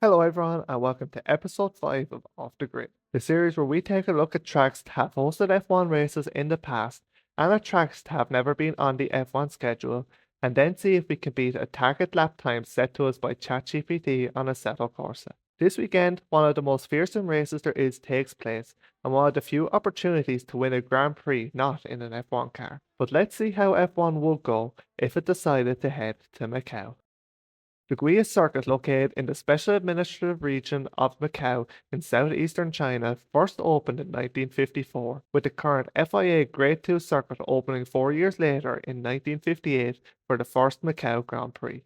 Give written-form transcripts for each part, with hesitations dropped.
Hello everyone and welcome to episode 5 of Off the Grid, the series where we take a look at tracks that have hosted F1 races in the past and at tracks that have never been on the F1 schedule, and then see if we can beat a target lap time set to us by ChatGPT on Assetto Corsa. This weekend, one of the most fearsome races there is takes place, and one of the few opportunities to win a Grand Prix not in an F1 car. But let's see how F1 would go if it decided to head to Macau. The Guia Circuit, located in the Special Administrative Region of Macau in southeastern China, first opened in 1954, with the current FIA Grade 2 circuit opening 4 years later in 1958 for the first Macau Grand Prix.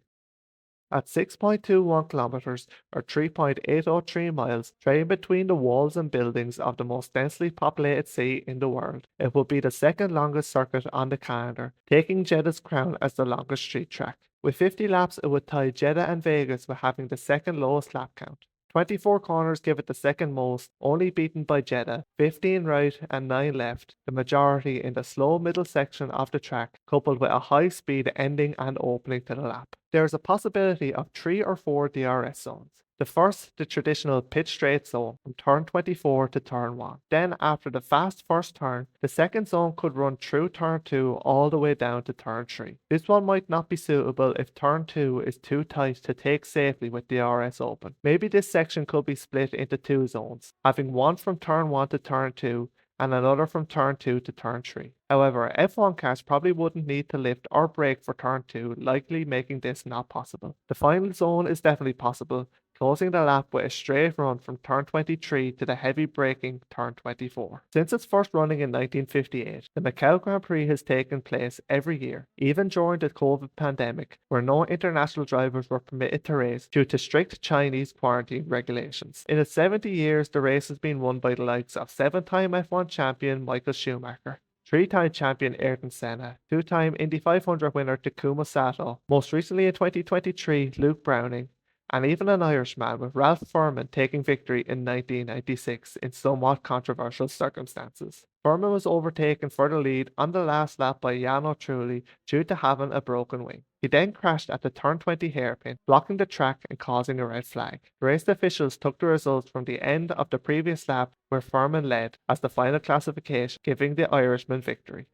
At 6.21 kilometers or 3.803 miles, traveling between the walls and buildings of the most densely populated city in the world, it will be the second longest circuit on the calendar, taking Jeddah's crown as the longest street track. With 50 laps, it would tie Jeddah and Vegas with having the second lowest lap count. 24 corners give it the second most, only beaten by Jeddah, 15 right and 9 left, the majority in the slow middle section of the track, coupled with a high speed ending and opening to the lap. There is a possibility of 3 or 4 DRS zones. The first, the traditional pit straight zone from turn 24 to turn 1. Then, after the fast first turn, the second zone could run through turn 2 all the way down to turn 3. This one might not be suitable if turn 2 is too tight to take safely with DRS open. Maybe this section could be split into 2 zones, having one from turn 1 to turn 2 and another from turn 2 to turn 3. However, F1 cars probably wouldn't need to lift or brake for turn 2, likely making this not possible. The final zone is definitely possible, closing the lap with a straight run from turn 23 to the heavy braking turn 24. Since its first running in 1958, the Macau Grand Prix has taken place every year, even during the COVID pandemic, where no international drivers were permitted to race due to strict Chinese quarantine regulations. In its 70 years, the race has been won by the likes of 7-time F1 champion Michael Schumacher, 3-time champion Ayrton Senna, 2-time Indy 500 winner Takuma Sato, most recently in 2023 Luke Browning, and even an Irishman with Ralph Furman taking victory in 1996 in somewhat controversial circumstances. Furman was overtaken for the lead on the last lap by Yano Trulli due to having a broken wing. He then crashed at the turn 20 hairpin, blocking the track and causing a red flag. The race officials took the results from the end of the previous lap where Furman led as the final classification, giving the Irishman victory.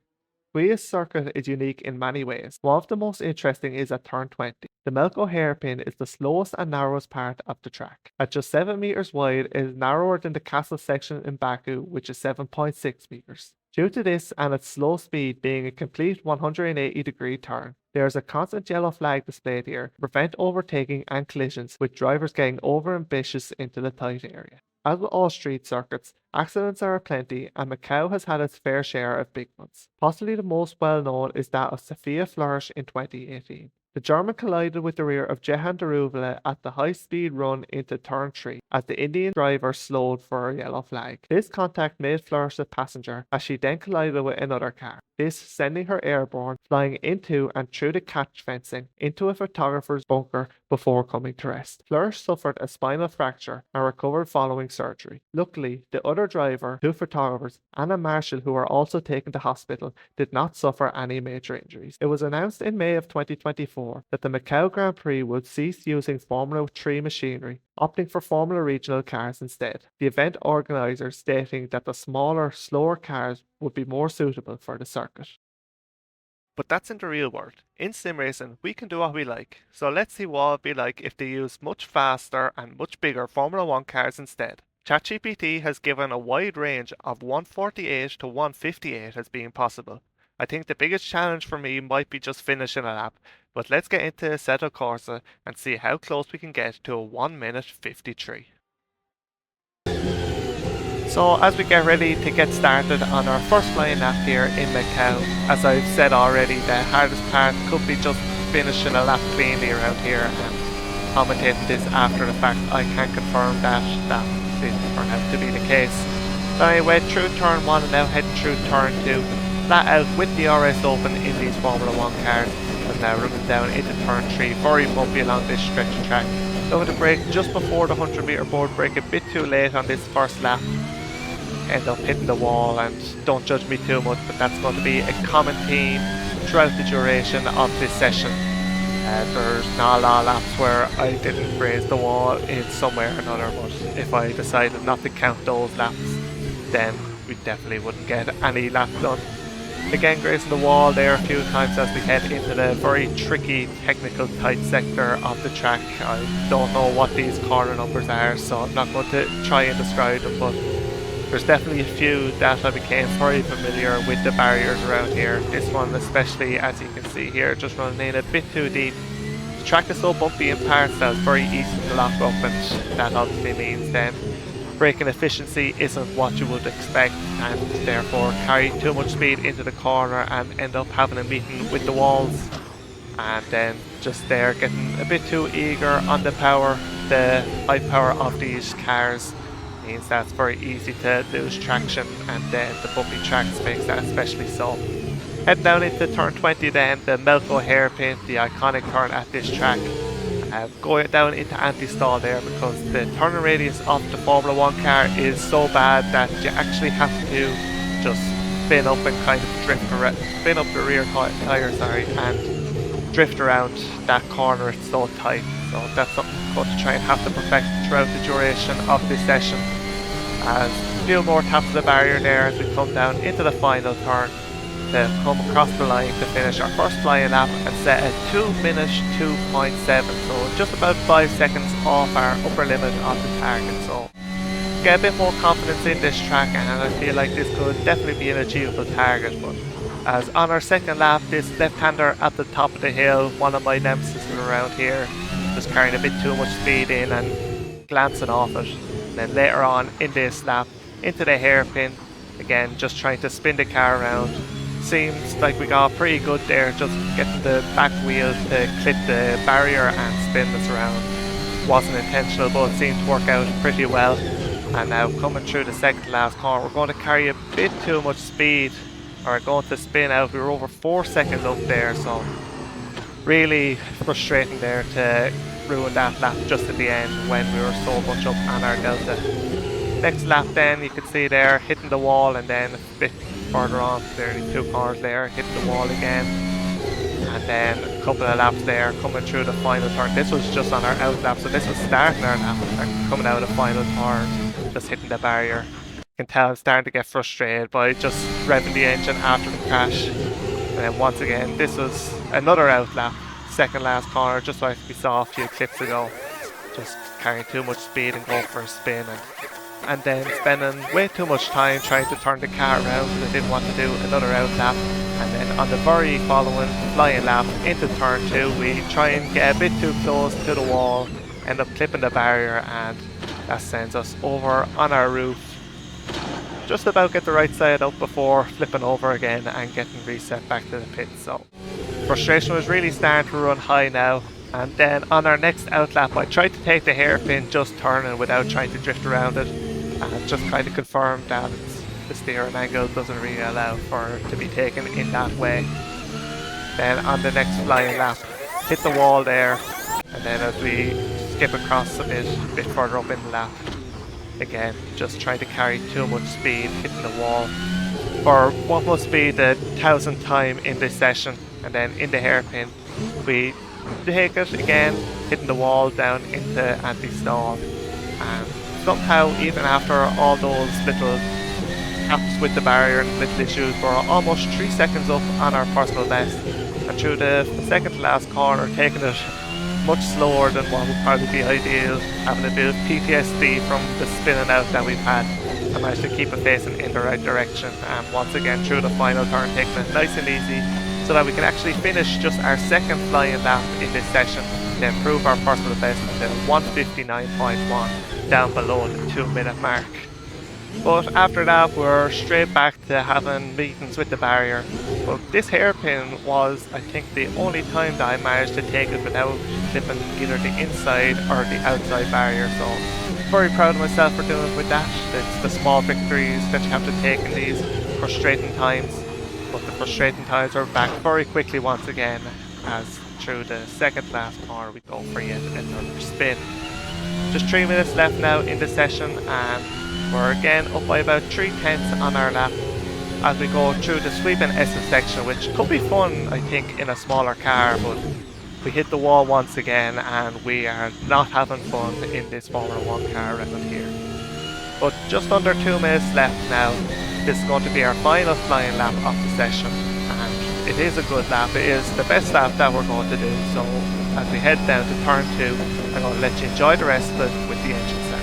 Guia's circuit is unique in many ways. One of the most interesting is at turn 20. The Melco hairpin is the slowest and narrowest part of the track. At just 7 meters wide, it is narrower than the castle section in Baku, which is 7.6 meters. Due to this and its slow speed being a complete 180-degree turn, there is a constant yellow flag displayed here to prevent overtaking and collisions, with drivers getting over-ambitious into the tight area. As with all street circuits, accidents are aplenty, and Macau has had its fair share of big ones. Possibly the most well known is that of Sophia Flourish in 2018. The German collided with the rear of Jehan Daruvale at the high-speed run into turn 3 as the Indian driver slowed for a yellow flag. This contact made Flourish a passenger as she then collided with another car, this sending her airborne, flying into and through the catch fencing into a photographer's bunker before coming to rest. Flourish suffered a spinal fracture and recovered following surgery. Luckily, the other driver, 2 photographers, and a marshal who were also taken to hospital did not suffer any major injuries. It was announced in May of 2024 that the Macau Grand Prix would cease using Formula 3 machinery, opting for Formula Regional cars instead. The event organisers stating that the smaller, slower cars would be more suitable for the circuit. But that's in the real world. In sim racing, we can do what we like. So let's see what it would be like if they used much faster and much bigger Formula 1 cars instead. ChatGPT has given a wide range of 148 to 158 as being possible. I think the biggest challenge for me might be just finishing a lap, but let's get into Assetto Corsa and see how close we can get to a 1 minute 53. So as we get ready to get started on our first flying lap here in Macau, as I've said already, the hardest part could be just finishing a lap cleanly around here, and commentating this after the fact, I can confirm that didn't turn out to be the case. So anyway, through turn 1 and now heading through turn 2, flat out with the DRS open in these Formula 1 cars, and now running down into turn 3, very bumpy along this stretch of track. Going to brake just before the 100 meter board, brake a bit too late on this first lap. End up hitting the wall, and don't judge me too much, but that's going to be a common theme throughout the duration of this session. There's not a lot of laps where I didn't graze the wall in some way or another, but if I decided not to count those laps, then we definitely wouldn't get any lap done. Again, grazing the wall there a few times as we head into the very tricky, technical, tight sector of the track. I don't know what these corner numbers are, so I'm not going to try and describe them, but there's definitely a few that I became very familiar with the barriers around here. This one especially, as you can see here, just running in a bit too deep. The track is so bumpy in parts that it's very easy to lock up, and that obviously means then braking efficiency isn't what you would expect, and therefore carry too much speed into the corner and end up having a meeting with the walls, and then just there getting a bit too eager on the power. The high power of these cars means that it's very easy to lose traction, and then the bumpy tracks makes that especially so. Heading down into turn 20 then, the Macau hairpin, the iconic turn at this track. Going down into anti-stall there because the turning radius of the Formula 1 car is so bad that you actually have to just spin up and kind of drift around, spin up the rear tyre, and drift around that corner. It's so tight, so that's something I'm going to try and have to perfect throughout the duration of this session. As a few more taps of the barrier there as we come down into the final turn to come across the line to finish our first flying lap and set a 2 minutes 2.7, so just about 5 seconds off our upper limit of the target. So get a bit more confidence in this track, and I feel like this could definitely be an achievable target. But as on our second lap, this left-hander at the top of the hill, one of my nemesis around here, just carrying a bit too much speed in and glancing off it. And then later on in this lap, into the hairpin, again just trying to spin the car around. Seems like we got pretty good there, just getting the back wheel to clip the barrier and spin this around. Wasn't intentional, but it seemed to work out pretty well. And now coming through the second to last corner, we're going to carry a bit too much speed, or going to spin out. We were over 4 seconds up there, so really frustrating there to ruin that lap just at the end when we were so much up on our delta. Next lap then, you can see there, hitting the wall, and then a bit further on, nearly 2 corners there, hitting the wall again, and then a couple of laps there coming through the final turn. This was just on our out lap, so this was starting our lap and coming out of the final turn, just hitting the barrier. You can tell I'm starting to get frustrated by just revving the engine after the crash. And then once again, this was another out lap, second last corner, just like we saw a few clips ago, just carrying too much speed and going for a spin, and then spending way too much time trying to turn the car around because I didn't want to do another out lap. And then on the very following flying lap into turn 2, we try and get a bit too close to the wall, end up clipping the barrier, and that sends us over on our roof. Just about get the right side up before flipping over again and getting reset back to the pit. So frustration was really starting to run high now. And then on our next out lap, I tried to take the hairpin just turning without trying to drift around it, and just kind of confirmed that the steering angle doesn't really allow for it to be taken in that way. Then on the next flying lap, hit the wall there, and then as we skip across a bit further up in the lap, again just trying to carry too much speed, hitting the wall for what must be the 1000th time in this session. And then in the hairpin, we take it again, hitting the wall down into anti-stall, and somehow even after all those little taps with the barrier and little issues, we're almost 3 seconds up on our personal best, and through the second to last corner, taking it much slower than what would probably be ideal, having a bit of PTSD from the spinning out that we've had. I managed to keep it facing in the right direction, and once again through the final turn, taking it nice and easy so that we can actually finish just our second flying lap in this session to improve our personal best to 159.1, down below the 2 minute mark. But after that, we're straight back to having meetings with the barrier. But this hairpin was, I think, the only time that I managed to take it without clipping either the inside or the outside barrier. So very proud of myself for doing it with that. It's the small victories that you have to take in these frustrating times. But the frustrating times are back very quickly once again, as through the second last corner we go for yet another spin. Just 3 minutes left now in the session, and we're again up by about 3/10 on our lap as we go through the sweeping Essence section, which could be fun I think in a smaller car, but we hit the wall once again and we are not having fun in this Formula 1 car around here. But just under 2 minutes left now. This is going to be our final flying lap of the session, and it is a good lap. It is the best lap that we're going to do. So as we head down to turn 2, I'm going to let you enjoy the rest of it with the engine sounds.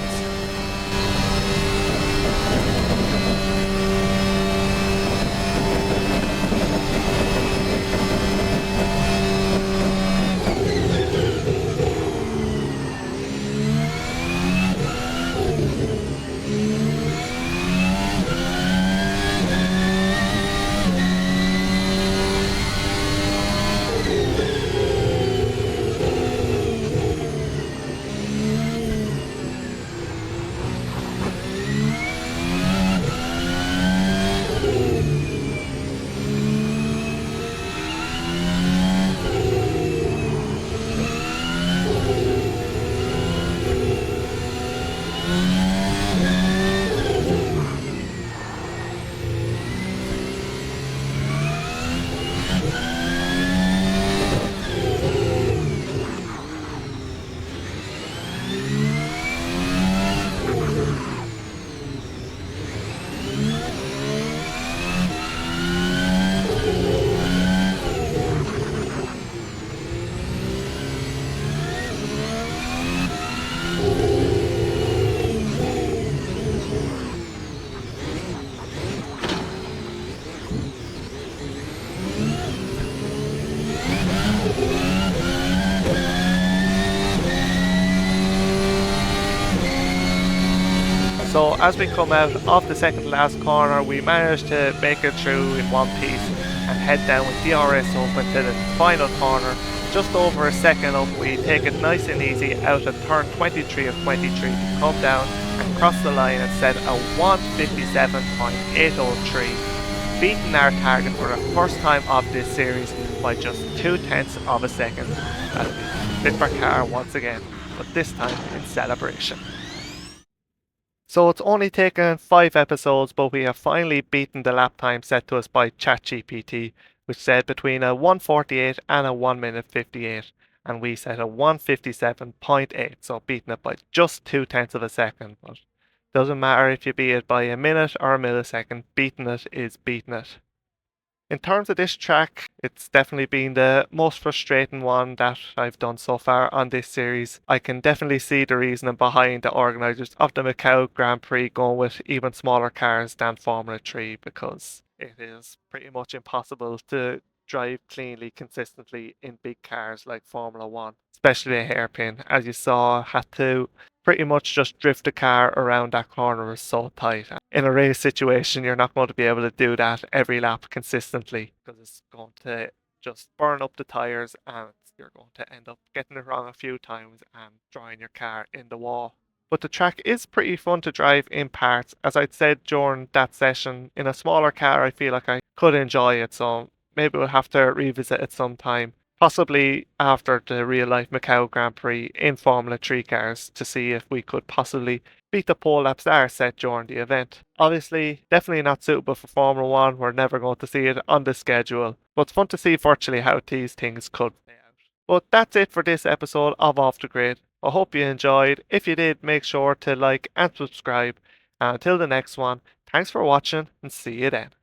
So as we come out of the second last corner, we managed to make it through in one piece and head down with DRS open to the final corner. Just over a second up, we take it nice and easy out at turn 23 of 23 to come down and cross the line and set a 1:57.803, beating our target for the first time of this series by just 0.2 of a second as we flip our car once again, but this time in celebration. So it's only taken 5 episodes, but we have finally beaten the lap time set to us by ChatGPT, which said between a 1:48 and a 1 minute 58, and we set a 1:57.8, so beating it by just 0.2 of a second. But doesn't matter if you beat it by a minute or a millisecond, beating it is beating it. In terms of this track, it's definitely been the most frustrating one that I've done so far on this series. I can definitely see the reasoning behind the organisers of the Macau Grand Prix going with even smaller cars than Formula 3, because it is pretty much impossible to drive cleanly, consistently in big cars like Formula 1, especially a hairpin. As you saw, had to pretty much just drift the car around that corner was so tight. In a race situation, you're not going to be able to do that every lap consistently because it's going to just burn up the tires and you're going to end up getting it wrong a few times and drawing your car in the wall. But the track is pretty fun to drive in parts. As I'd said during that session, in a smaller car, I feel like I could enjoy it, so maybe we'll have to revisit it sometime. Possibly after the real life Macau Grand Prix in Formula 3 cars to see if we could possibly beat the pole laps that are set during the event. Obviously, definitely not suitable for Formula 1, we're never going to see it on the schedule, but it's fun to see virtually how these things could play out. But that's it for this episode of Off the Grid. I hope you enjoyed. If you did, make sure to like and subscribe. And until the next one, thanks for watching and see you then.